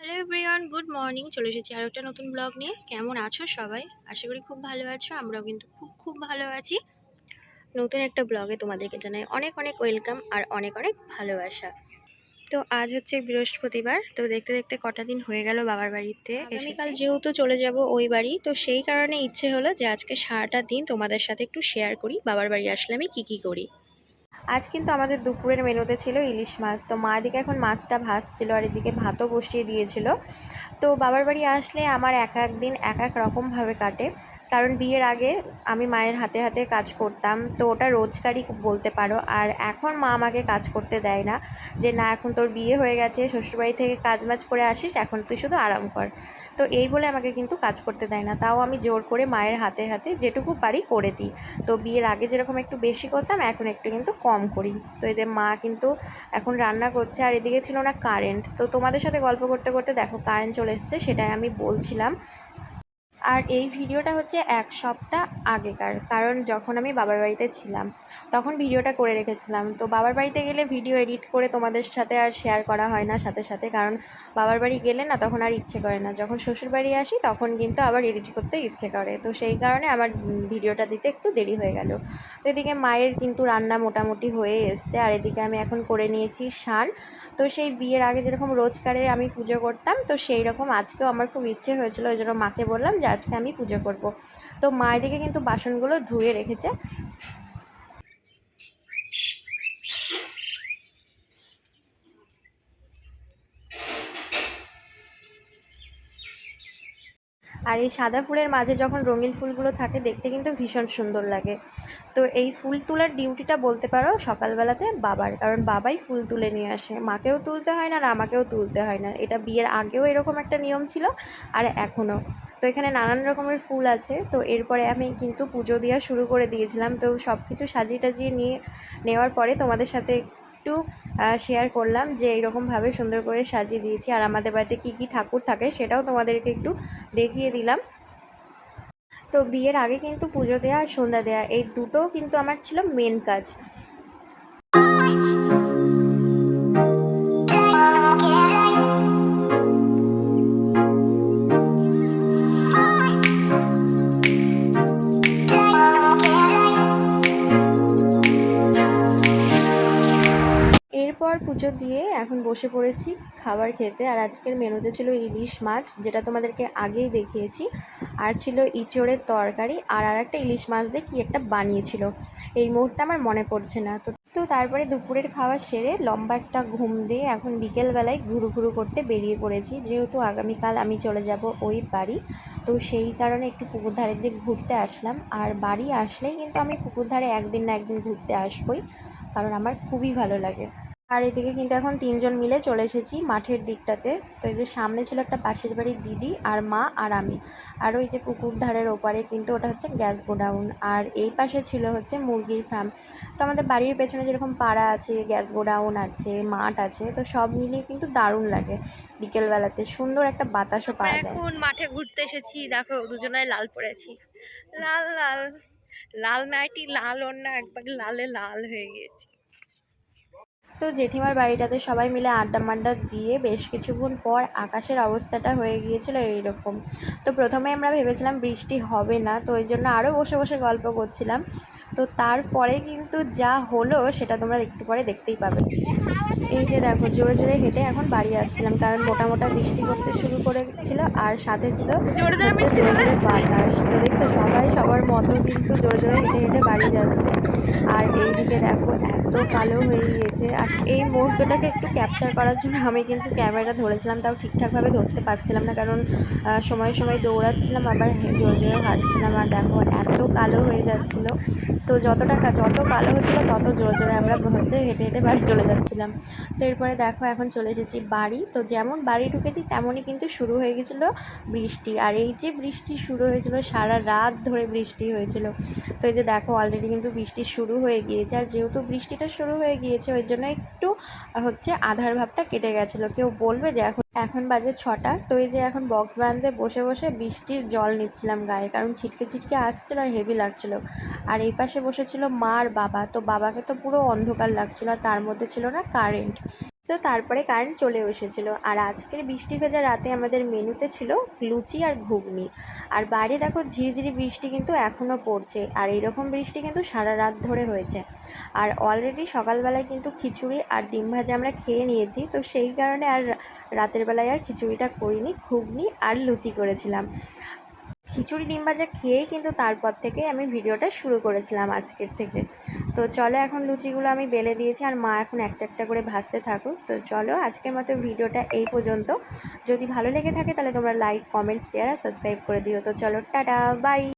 Hello everyone, good morning. চলে এসেছি আরও একটা নতুন ব্লগ নিয়ে। কেমন আছো সবাই? আশা করি খুব ভালো আছো। আমরাও কিন্তু খুব খুব ভালো আছি। নতুন একটা ব্লগে তোমাদেরকে জানাই অনেক অনেক ওয়েলকাম আর অনেক অনেক ভালোবাসা। তো আজ হচ্ছে বৃহস্পতিবার। তো দেখতে দেখতে কটা দিন হয়ে গেল বাবার বাড়িতে আগামীকাল যেহেতু চলে যাব ওই বাড়ি, তো সেই কারণে ইচ্ছে হলো যে আজকে সারাটা দিন তোমাদের সাথে একটু শেয়ার করি বাবার বাড়ি আসলে আমি কী কী করি। আজ কিন্তু আমাদের দুপুরের মেনুতে ছিল ইলিশ মাছ। তো মা এদিকে এখন মাছটা ভাজছিল আর এদিকে ভাতও বসিয়ে দিয়েছিল। তো বাবার বাড়ি আসলে আমার এক এক দিন এক এক রকমভাবে কাটে। কারণ বিয়ের আগে আমি মায়ের হাতে হাতে কাজ করতাম, তো ওটা রোজগারই বলতে পারো। আর এখন মা আমাকে কাজ করতে দেয় না, যে না এখন তোর বিয়ে হয়ে গেছে, শ্বশুরবাড়ি থেকে কাজ মাজ করে আসিস, এখন তুই শুধু আরাম কর। তো এই বলে আমাকে কিন্তু কাজ করতে দেয় না, তাও আমি জোর করে মায়ের হাতে হাতে যেটুকু পারি করে দিই। তো বিয়ের আগে যেরকম একটু বেশি করতাম, এখন একটু কিন্তু কম করি। তো এদের মা কিন্তু এখন রান্না করছে আর এদিকে ছিল না কারেন্ট। তো তোমাদের সাথে গল্প করতে করতে দেখো কারেন্ট চলে এসছে, সেটাই আমি বলছিলাম। আর এই ভিডিওটা হচ্ছে এক সপ্তাহ আগেকার, কারণ যখন আমি বাবার বাড়িতে ছিলাম তখন ভিডিওটা করে রেখেছিলাম। তো বাবার বাড়িতে গেলে ভিডিও এডিট করে তোমাদের সাথে আর শেয়ার করা হয় না সাথে সাথে, কারণ বাবার বাড়ি গেলে না তখন আর ইচ্ছে করে না। যখন শ্বশুর বাড়ি আসি তখন কিন্তু আবার এডিট করতে ইচ্ছে করে, তো সেই কারণে আমার ভিডিওটা দিতে একটু দেরি হয়ে গেল। তো এদিকে মায়ের কিন্তু রান্না মোটামুটি হয়ে এসছে আর এদিকে আমি এখন করে নিয়েছি স্নান। তো সেই বিয়ের আগে যেরকম রোজকারের আমি পুজো করতাম, তো সেই রকম আজকেও আমার খুব ইচ্ছে হয়েছিল, ওই জন্য মাকে বললাম যে আজকে আমি পুজো করব। তো মা এদিকে কিন্তু বাসনগুলো ধুয়ে রেখেছে। আর এই সাদা ফুলের মাঝে যখন রঙিন ফুলগুলো থাকে দেখতে কিন্তু ভীষণ সুন্দর লাগে। তো এই ফুল তোলার ডিউটিটা বলতে পারো সকালবেলাতে বাবার, কারণ বাবাই ফুল তুলে নিয়ে আসে, মাকেও তুলতে হয় না আর আমাকেও তুলতে হয় না। এটা বিয়ের আগেও এরকম একটা নিয়ম ছিল আর এখনও। তো এখানে নানান রকমের ফুল আছে। তো এরপরে আমি কিন্তু পুজো দেওয়া শুরু করে দিয়েছিলাম। তো সব কিছু সাজিয়ে টাজিয়ে নেওয়ার পরে তোমাদের সাথে একটু শেয়ার করলাম যে এইরকমভাবে সুন্দর করে সাজিয়ে দিয়েছি। আর আমাদের বাড়িতে কী কী ঠাকুর থাকে সেটাও তোমাদেরকে একটু দেখিয়ে দিলাম। তো বিয়ের আগে কিন্তু পুজো দেওয়া আর সন্ধ্যা দেওয়া এই দুটোও কিন্তু আমার ছিল মেন কাজ। এরপর পুজো দিয়ে এখন বসে পড়েছি খাবার খেতে। আর আজকের মেনুতে ছিল ইলিশ মাছ, যেটা তোমাদেরকে আগেই দেখিয়েছি, আর ছিল ইঁচড়ের তরকারি, আর একটা ইলিশ মাছ দিয়ে কী একটা বানিয়েছিল, এই মুহূর্তে আমার মনে পড়ছে না। তো তারপরে দুপুরের খাওয়া সেরে লম্বা একটা ঘুম দিয়ে এখন বিকেলবেলায় ঘুরু ঘুরু করতে বেরিয়ে পড়েছি, যেহেতু আগামীকাল আমি চলে যাব ওই বাড়ি। তো সেই কারণে একটু পুকুর ধারের দিক ঘুরতে আসলাম। আর বাড়ি আসলেই কিন্তু আমি পুকুর ধারে একদিন না একদিন ঘুরতে আসবই, কারণ আমার খুবই ভালো লাগে। আর এদিকে কিন্তু এখন তিনজন মিলে চলে এসেছি মাঠের দিকটাতে। তো এই যে সামনে ছিল একটা পাশের বাড়ির দিদি আর মা আর আমি। আর ওই যে পুকুর ধারের ওপারে কিন্তু ওটা হচ্ছে গ্যাস গোডাউন, আর এই পাশে ছিল হচ্ছে মুরগির ফার্ম। তো আমাদের বাড়ির পেছনে যেরকম পাড়া আছে, গ্যাস গোডাউন আছে, মাঠ আছে, তো সব মিলিয়ে কিন্তু দারুণ লাগে। বিকেলবেলাতে সুন্দর একটা বাতাসও পাওয়া যায়। এখন মাঠে ঘুরতে এসেছি, দেখো দুজনায় লাল পড়েছি, লাল লাল, লাল নাইটি লাল ওড়না, একবার লালে লাল হয়ে গিয়েছি। তো জেঠিমার বাড়িটাতে সবাই মিলে আড্ডা মাড্ডা দিয়ে বেশ কিছুক্ষণ পর আকাশের অবস্থাটা হয়ে গিয়েছিল এইরকম। তো প্রথমে আমরা ভেবেছিলাম বৃষ্টি হবে না, তো ওই জন্য আরও বসে বসে গল্প করছিলাম। তো তারপরে কিন্তু যা হলো সেটা তোমরা একটু পরে দেখতেই পাবে। এই যে দেখো জোরে জোরে হেঁটে এখন বাড়ি আসছিলাম, কারণ মোটা মোটা বৃষ্টি করতে শুরু করেছিল আর সাথে ছিল জোরে জোরে বাতাস। তো দেখছো সবাই সবার মতো কিন্তু জোরে জোরে হেঁটে হেঁটে বাড়ি যাচ্ছে। আর এইদিকে দেখো এত কালো হয়ে গিয়েছে। আর এই মুহূর্তটাকে একটু ক্যাপচার করার জন্য আমি কিন্তু ক্যামেরাটা ধরেছিলাম, তাও ঠিকঠাকভাবে ধরতে পারছিলাম না, কারণ সময় সময় দৌড়াচ্ছিলাম আবার জোরে জোরে হাঁটছিলাম। আর দেখো এত কালো হয়ে যাচ্ছিলো, তো যত কালো হচ্ছিলো তত জোরে জোরে আমরা হচ্ছে হেঁটে হেঁটে বাড়ি চলে যাচ্ছিলাম। তো এরপরে দেখো এখন চলে এসেছি বাড়ি। তো যেমন বাড়ি ঢুকেছি তেমনই কিন্তু শুরু হয়ে গেছিলো বৃষ্টি। আর এই যে বৃষ্টি শুরু হয়েছিল, সারা রাত ধরে বৃষ্টি হয়েছিল। তো এই যে দেখো অলরেডি কিন্তু বৃষ্টি শুরু হয়ে গিয়েছে। আর যেহেতু বৃষ্টিটা শুরু হয়ে গিয়েছে ওই জন্য একটু হচ্ছে আধার ভাবটা কেটে গেছিলো। কেউ বলবে যে এখন বাজে 6টা। তো এই যে এখন বক্স বাঁধতে বসে বসে বৃষ্টির জল নিচ্ছিলাম গায়ে, কারণ ছিটকে ছিটকে আসছিলো আর হেভি লাগছিলো। আর এই পাশে বসেছিল মা আর বাবা। তো বাবাকে তো পুরো অন্ধকার লাগছিলো, আর তার মধ্যে ছিল না কারেন্ট। তো তো তারপরে কারেন্ট চলেও এসেছিলো। আর আজকের বৃষ্টি ভেজা রাতে আমাদের মেনুতে ছিল লুচি আর ঘুগনি। আর বাইরে দেখো ঝিরিঝিরি বৃষ্টি কিন্তু এখনও পড়ছে, আর এইরকম বৃষ্টি কিন্তু সারা রাত ধরে হয়েছে। আর অলরেডি সকালবেলায় কিন্তু খিচুড়ি আর ডিম ভাজা আমরা খেয়ে নিয়েছি, তো সেই কারণে আর রাতের বেলায় আর খিচুড়িটা করিনি, ঘুগনি আর লুচি করেছিলাম। খিচুড়ি ডিম ভাজা খেয়েই কিন্তু তারপর থেকে আমি ভিডিওটা শুরু করেছিলাম আজকের থেকে। তো চলো, এখন লুচিগুলো আমি বেলে দিয়েছি আর মা এখন একটা একটা করে ভাজতে থাকুক। তো চলো, আজকের মতো ভিডিওটা এই পর্যন্ত। যদি ভালো লেগে থাকে তাহলে তোমরা লাইক, কমেন্ট, শেয়ার আর সাবস্ক্রাইব করে দিও। তো চলো, টাটা, বাই।